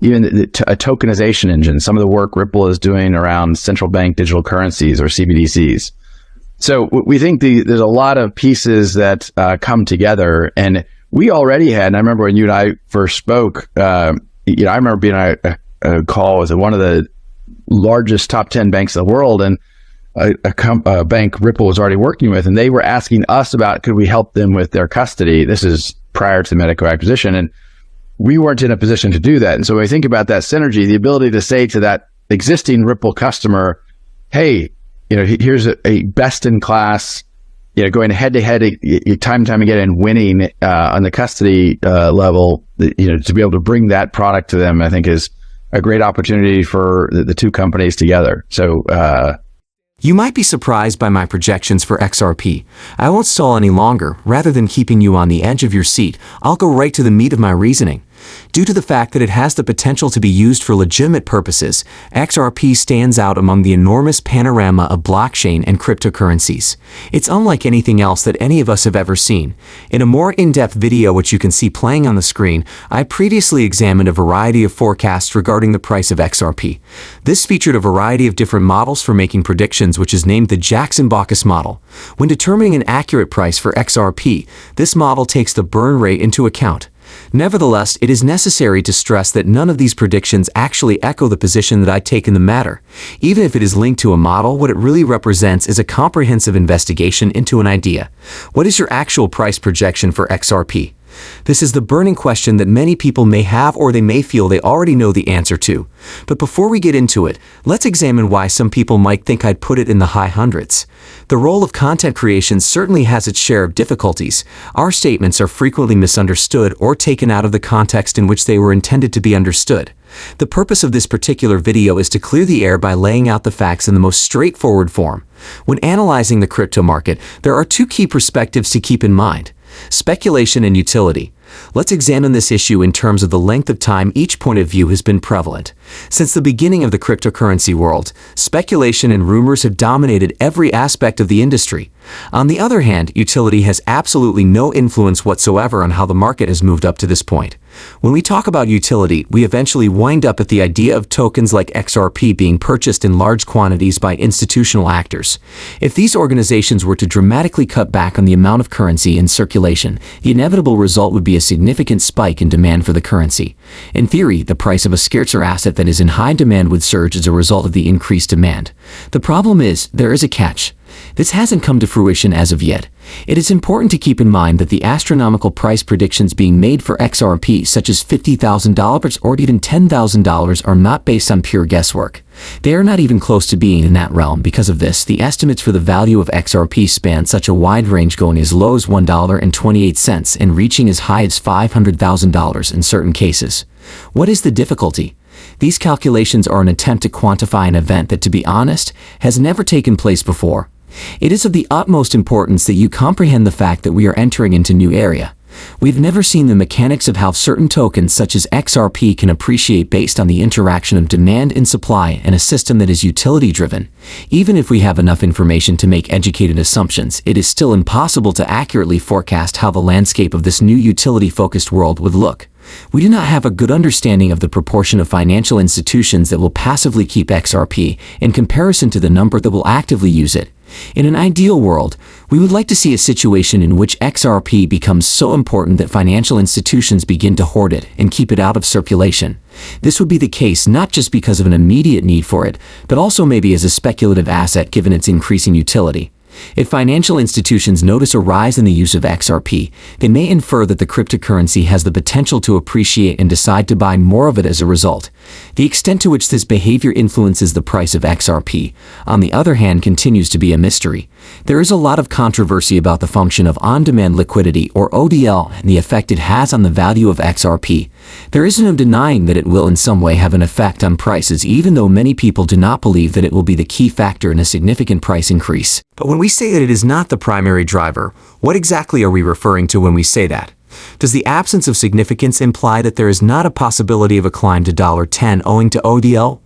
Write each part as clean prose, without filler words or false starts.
even a tokenization engine, some of the work Ripple is doing around central bank digital currencies or CBDCs. So we think there's a lot of pieces that come together, and we already had, and I remember when you and I first spoke, I remember being on a call with one of the largest top 10 banks in the world, and a bank Ripple was already working with, and they were asking us about, could we help them with their custody? This is prior to the Medico acquisition, and we weren't in a position to do that. And so when we think about that synergy, the ability to say to that existing Ripple customer, hey, here's a best in class, going head to head, time and time again, and winning on the custody level, to be able to bring that product to them, I think is a great opportunity for the two companies together. So, you might be surprised by my projections for XRP. I won't stall any longer. Rather than keeping you on the edge of your seat, I'll go right to the meat of my reasoning. Due to the fact that it has the potential to be used for legitimate purposes, XRP stands out among the enormous panorama of blockchain and cryptocurrencies. It's unlike anything else that any of us have ever seen. In a more in-depth video which you can see playing on the screen, I previously examined a variety of forecasts regarding the price of XRP. This featured a variety of different models for making predictions, which is named the Jackson-Baucus model. When determining an accurate price for XRP, this model takes the burn rate into account. Nevertheless, it is necessary to stress that none of these predictions actually echo the position that I take in the matter. Even if it is linked to a model, what it really represents is a comprehensive investigation into an idea. What is your actual price projection for XRP? This is the burning question that many people may have, or they may feel they already know the answer to. But before we get into it, let's examine why some people might think I'd put it in the high hundreds. The role of content creation certainly has its share of difficulties. Our statements are frequently misunderstood or taken out of the context in which they were intended to be understood. The purpose of this particular video is to clear the air by laying out the facts in the most straightforward form. When analyzing the crypto market, there are two key perspectives to keep in mind: speculation and utility. Let's examine this issue in terms of the length of time each point of view has been prevalent. Since the beginning of the cryptocurrency world, speculation and rumors have dominated every aspect of the industry. On the other hand, utility has absolutely no influence whatsoever on how the market has moved up to this point. When we talk about utility, we eventually wind up at the idea of tokens like XRP being purchased in large quantities by institutional actors. If these organizations were to dramatically cut back on the amount of currency in circulation, the inevitable result would be a significant spike in demand for the currency. In theory, the price of a scarcer asset that is in high demand would surge as a result of the increased demand. The problem is, there is a catch. This hasn't come to fruition as of yet. It is important to keep in mind that the astronomical price predictions being made for XRP, such as $50,000 or even $10,000, are not based on pure guesswork. They are not even close to being in that realm. Because of this, the estimates for the value of XRP span such a wide range, going as low as $1.28 and reaching as high as $500,000 in certain cases. What is the difficulty? These calculations are an attempt to quantify an event that, to be honest, has never taken place before. It is of the utmost importance that you comprehend the fact that we are entering into a new area. We've never seen the mechanics of how certain tokens such as XRP can appreciate based on the interaction of demand and supply in a system that is utility-driven. Even if we have enough information to make educated assumptions, it is still impossible to accurately forecast how the landscape of this new utility-focused world would look. We do not have a good understanding of the proportion of financial institutions that will passively keep XRP in comparison to the number that will actively use it. In an ideal world, we would like to see a situation in which XRP becomes so important that financial institutions begin to hoard it and keep it out of circulation. This would be the case not just because of an immediate need for it, but also maybe as a speculative asset given its increasing utility. If financial institutions notice a rise in the use of XRP, they may infer that the cryptocurrency has the potential to appreciate and decide to buy more of it as a result. The extent to which this behavior influences the price of XRP, on the other hand, continues to be a mystery. There is a lot of controversy about the function of on-demand liquidity, or ODL, and the effect it has on the value of XRP. There is no denying that it will in some way have an effect on prices, even though many people do not believe that it will be the key factor in a significant price increase. But when we say that it is not the primary driver, what exactly are we referring to when we say that? Does the absence of significance imply that there is not a possibility of a climb to $10 owing to ODL?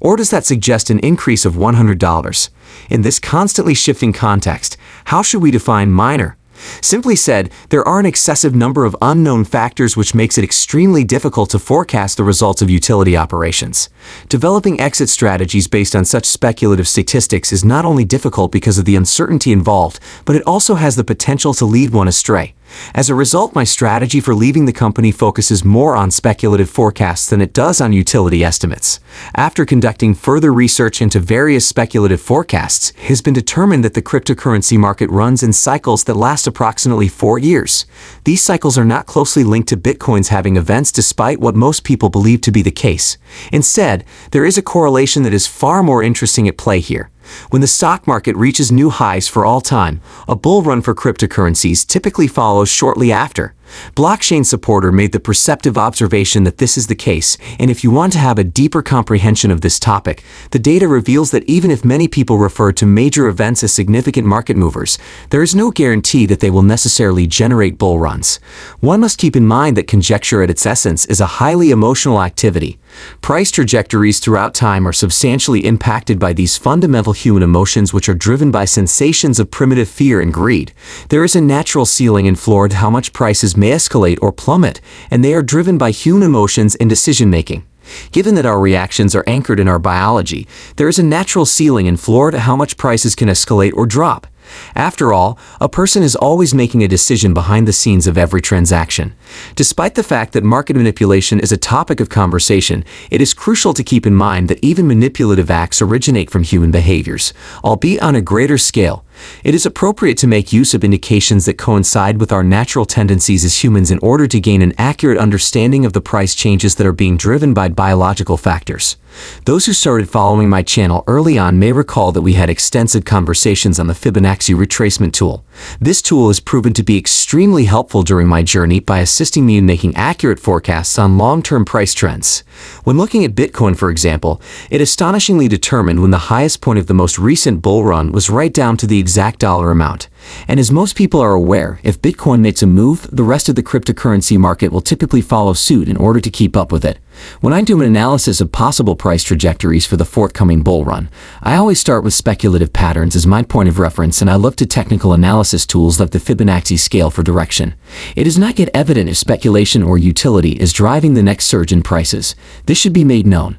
Or does that suggest an increase of $100? In this constantly shifting context, how should we define minor? Simply said, there are an excessive number of unknown factors which makes it extremely difficult to forecast the results of utility operations. Developing exit strategies based on such speculative statistics is not only difficult because of the uncertainty involved, but it also has the potential to lead one astray. As a result, my strategy for leaving the company focuses more on speculative forecasts than it does on utility estimates. After conducting further research into various speculative forecasts, it has been determined that the cryptocurrency market runs in cycles that last approximately 4 years. These cycles are not closely linked to Bitcoin's having events despite what most people believe to be the case. Instead, there is a correlation that is far more interesting at play here. When the stock market reaches new highs for all time, a bull run for cryptocurrencies typically follows shortly after. Blockchain supporter made the perceptive observation that this is the case, and if you want to have a deeper comprehension of this topic, the data reveals that even if many people refer to major events as significant market movers, there is no guarantee that they will necessarily generate bull runs. One must keep in mind that conjecture at its essence is a highly emotional activity. Price trajectories throughout time are substantially impacted by these fundamental human emotions which are driven by sensations of primitive fear and greed. There is a natural ceiling and floor to how much prices may escalate or plummet, and they are driven by human emotions and decision-making. Given that our reactions are anchored in our biology, there is a natural ceiling and floor to how much prices can escalate or drop. After all, a person is always making a decision behind the scenes of every transaction. Despite the fact that market manipulation is a topic of conversation, it is crucial to keep in mind that even manipulative acts originate from human behaviors, albeit on a greater scale. It is appropriate to make use of indications that coincide with our natural tendencies as humans in order to gain an accurate understanding of the price changes that are being driven by biological factors. Those who started following my channel early on may recall that we had extensive conversations on the Fibonacci retracement tool. This tool has proven to be extremely helpful during my journey by assisting me in making accurate forecasts on long-term price trends. When looking at Bitcoin, for example, it astonishingly determined when the highest point of the most recent bull run was right down to the exact dollar amount. And as most people are aware, if Bitcoin makes a move, the rest of the cryptocurrency market will typically follow suit in order to keep up with it. When I do an analysis of possible price trajectories for the forthcoming bull run, I always start with speculative patterns as my point of reference, and I look to technical analysis tools like the Fibonacci scale for direction. It is not yet evident if speculation or utility is driving the next surge in prices. This should be made known.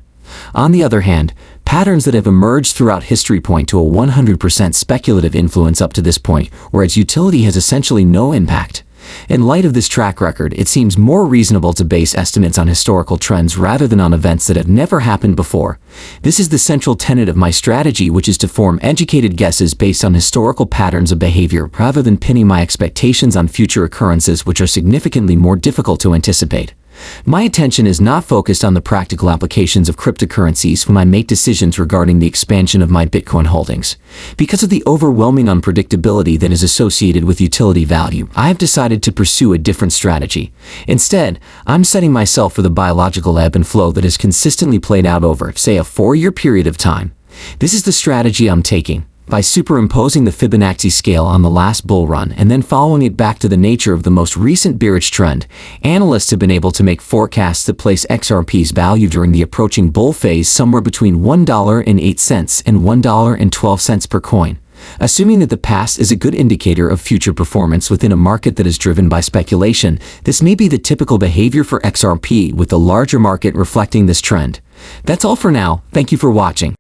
On the other hand, patterns that have emerged throughout history point to a 100% speculative influence up to this point, whereas utility has essentially no impact. In light of this track record, it seems more reasonable to base estimates on historical trends rather than on events that have never happened before. This is the central tenet of my strategy, which is to form educated guesses based on historical patterns of behavior rather than pinning my expectations on future occurrences which are significantly more difficult to anticipate. My attention is not focused on the practical applications of cryptocurrencies when I make decisions regarding the expansion of my Bitcoin holdings. Because of the overwhelming unpredictability that is associated with utility value, I have decided to pursue a different strategy. Instead, I'm setting myself for the biological ebb and flow that has consistently played out over, say, a 4-year period of time. This is the strategy I'm taking. By superimposing the Fibonacci scale on the last bull run and then following it back to the nature of the most recent bearish trend, analysts have been able to make forecasts that place XRP's value during the approaching bull phase somewhere between $1.08 and $1.12 per coin. Assuming that the past is a good indicator of future performance within a market that is driven by speculation, this may be the typical behavior for XRP, with the larger market reflecting this trend. That's all for now. Thank you for watching.